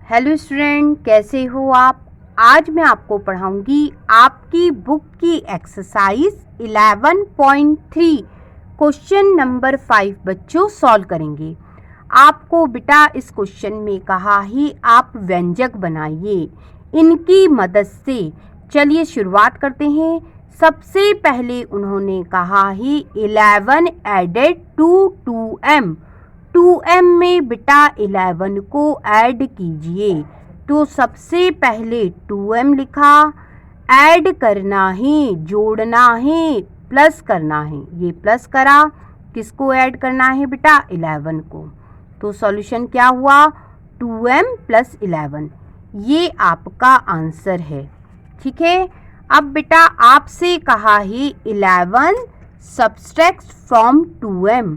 Hello student, कैसे हो आप। आज मैं आपको पढ़ाऊंगी आपकी बुक की एक्सरसाइज 11.3 क्वेश्चन नंबर 5 बच्चों सॉल्व करेंगे। आपको बेटा इस क्वेश्चन में कहा ही आप व्यंजक बनाइए इनकी मदद से। चलिए शुरुआत करते हैं। सबसे पहले उन्होंने कहा ही 11 एडेड टू 2m। 2m में बेटा 11 को ऐड कीजिए। तो सबसे पहले 2m लिखा, ऐड करना है, जोड़ना है, प्लस करना है। ये प्लस करा, किसको ऐड करना है बेटा? 11 को। तो सॉल्यूशन क्या हुआ? 2m plus 11। ये आपका आंसर है। ठीक है। अब बेटा आपसे कहा है 11 सब्सट्रैक्ट फ्रॉम 2m।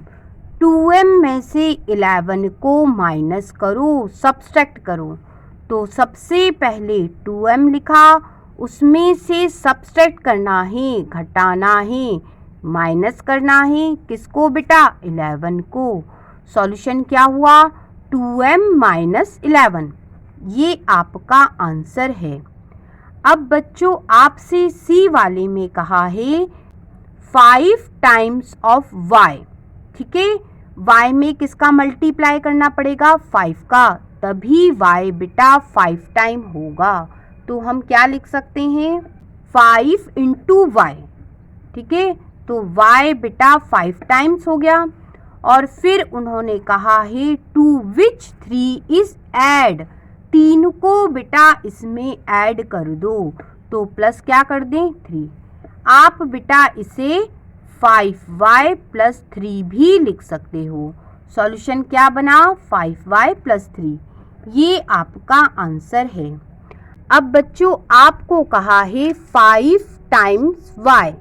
2m में से 11 को माइनस करो, सब्सट्रैक्ट करो। तो सबसे पहले 2m लिखा, उसमें से सब्सट्रैक्ट करना है, घटाना है, माइनस करना है। किसको बेटा? 11 को। सॉल्यूशन क्या हुआ? 2m minus 11। ये आपका आंसर है। अब बच्चों आपसे सी वाले में कहा है 5 टाइम्स ऑफ y। ठीक है। y में किसका मल्टीप्लाई करना पड़ेगा? 5 का, तभी y बेटा 5 टाइम होगा। तो हम क्या लिख सकते हैं? 5 इंटू y। ठीक है। तो y बेटा 5 टाइम्स हो गया। और फिर उन्होंने कहा है टू विच 3 इज ऐड। 3 को बेटा इसमें ऐड कर दो। तो प्लस क्या कर दें? 3। आप बेटा इसे 5y प्लस 3 भी लिख सकते हो। सॉल्यूशन क्या बना? 5y plus 3। ये आपका आंसर है। अब बच्चों आपको कहा है 5 टाइम्स y।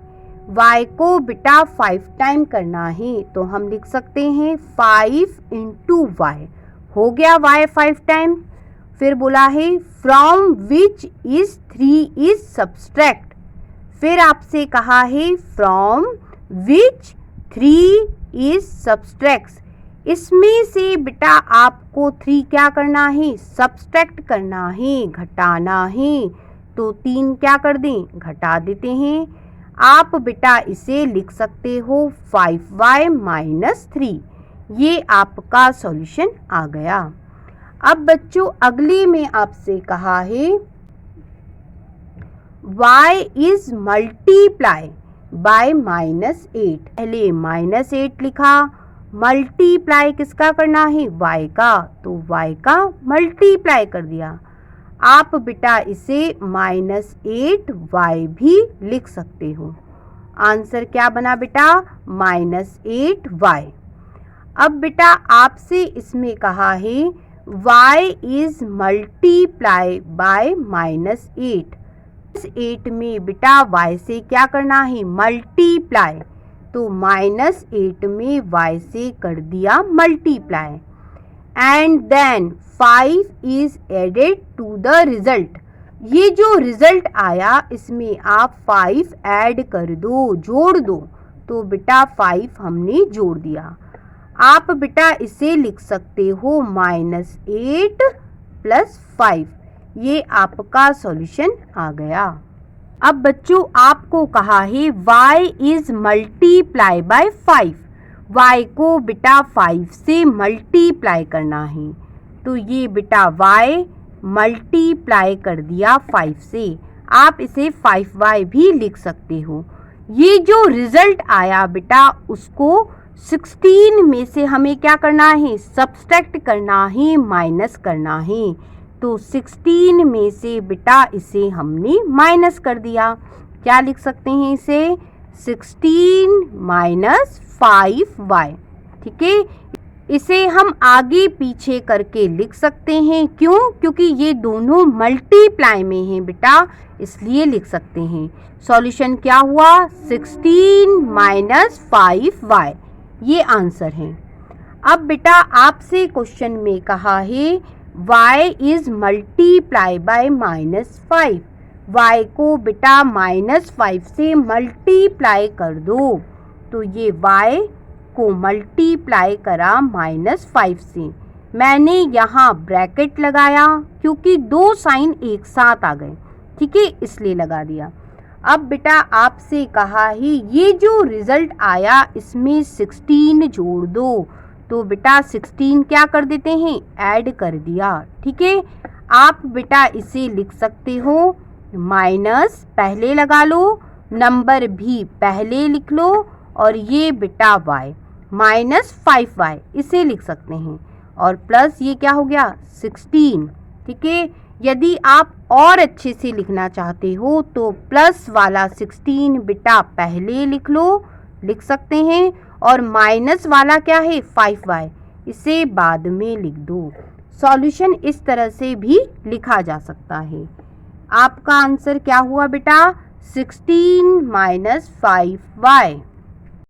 y को बेटा 5 टाइम करना है। तो हम लिख सकते हैं 5 इंटू y। हो गया y 5 टाइम। फिर बोला है from which is 3 is subtract. फिर आपसे कहा है फ्रॉम विच 3 इज सब्सट्रैक्ट्स। इसमें से बेटा आपको 3 क्या करना है? सब्सट्रैक्ट करना है, घटाना है। तो 3 क्या कर दें? घटा देते हैं। आप बेटा इसे लिख सकते हो 5y माइनस 3। ये आपका सॉल्यूशन आ गया। अब बच्चों अगले में आपसे कहा है y इज मल्टीप्लाई बाय -8। पहले -8 लिखा, मल्टीप्लाई किसका करना है? y का। तो y का मल्टीप्लाई कर दिया। आप बेटा इसे -8y भी लिख सकते हो। आंसर क्या बना बेटा? -8y। अब बेटा आपसे इसमें कहा है y इज मल्टीप्लाई बाय -8। इस 8 में बेटा y से क्या करना है? मल्टीप्लाई। तो -8 में y से कर दिया multiply. And then 5 is added to the result. ये जो रिजल्ट आया इसमें आप 5 ऐड कर दो, जोड़ दो। तो बेटा 5 हमने जोड़ दिया। आप बेटा इसे लिख सकते हो -8 प्लस 5। ये आपका सॉल्यूशन आ गया। अब बच्चों आपको कहा है y is multiply by 5। y को बेटा 5 से मल्टीप्लाई करना है। तो ये बेटा y मल्टीप्लाई कर दिया 5 से। आप इसे 5y भी लिख सकते हो। ये जो रिजल्ट आया बेटा उसको 16 में से हमें क्या करना है? सब्सट्रैक्ट करना है, माइनस करना है। तो 16 में से बेटा इसे हमने माइनस कर दिया। क्या लिख सकते हैं इसे? 16 माइनस 5y। ठीक है। इसे हम आगे पीछे करके लिख सकते हैं। क्यों? क्योंकि ये दोनों मल्टीप्लाई में हैं बेटा, इसलिए लिख सकते हैं। सॉल्यूशन क्या हुआ? 16 माइनस 5y। ये आंसर है। अब बेटा आपसे क्वेश्चन में कहा है y is multiply by -5। y को बेटा -5 से मल्टीप्लाई कर दो। तो ये y को मल्टीप्लाई करा -5 से। मैंने यहाँ ब्रैकेट लगाया क्योंकि दो साइन एक साथ आ गए, ठीक है, इसलिए लगा दिया। अब बेटा आपसे कहा है ये जो रिजल्ट आया इसमें 16 जोड़ दो, तो बेटा 16 क्या कर देते हैं, ऐड कर दिया, ठीक है। आप बेटा इसे लिख सकते हो माइनस, पहले लगा लो, नंबर भी पहले लिख लो, और ये बेटा y माइनस 5y इसे लिख सकते हैं, और प्लस ये क्या हो गया 16, ठीक है। यदि आप और अच्छे से लिखना चाहते हो तो प्लस वाला 16 बेटा पहले लिख लो, लिख सकते हैं, और माइनस वाला क्या है 5y, इसे बाद में लिख दो। सॉल्यूशन इस तरह से भी लिखा जा सकता है। आपका आंसर क्या हुआ बेटा, 16 माइनस 5y।